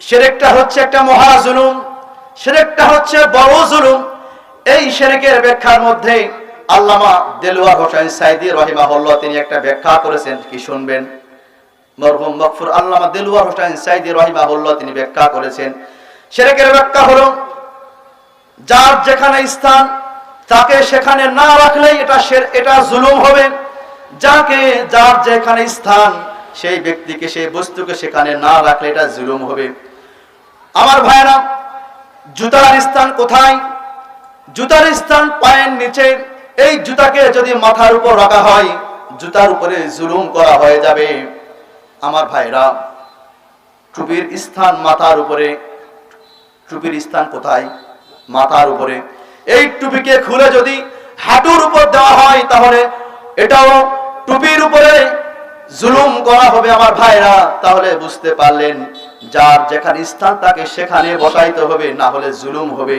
শিরকটা হচ্ছে একটা মহা জুলুম, শিরকটা হচ্ছে বড় জুলুম। এই শিরকের ব্যাখ্যার মধ্যে আল্লামা দেলওয়ার হোসেন সাইদি রাহিমাহুল্লাহ তিনি একটা ব্যাখ্যা করেছেন, কি শুনবেন। মরহুম মাগফুর আল্লামা দেলওয়ার হোসেন সাইদি রাহিমাহুল্লাহ তিনি ব্যাখ্যা করেছেন, শিরকের ব্যাখ্যা হলো যার যেখানে স্থান তাকে সেখানে না রাখলেই এটা জুলুম হবে। যার যেখানে স্থান সেই ব্যক্তিকে সেই বস্তুকে সেখানে না রাখলে এটা জুলুম হবে। আমার ভাইরা, জুতার স্থান কোথায়? জুতার স্থান পায়ের নিচে। এই জুতাকে যদি মাথার উপর রাখা হয়, জুতার উপরে জুলুম করা হয়ে যাবে। আমার ভাইরা, টুপির স্থান মাথার উপরে। টুপির স্থান কোথায়? মাথার উপরে। এই টুপিকে খুলে যদি হাঁটুর উপর দেওয়া হয় তাহলে এটাও টুপির উপরে জুলুম করা হবে। আমার ভাইরা, তাহলে বুঝতে পারলেন যার যেখানে স্থান তাকে সেখানে বসাইতে হবে, না হলে জুলুম হবে।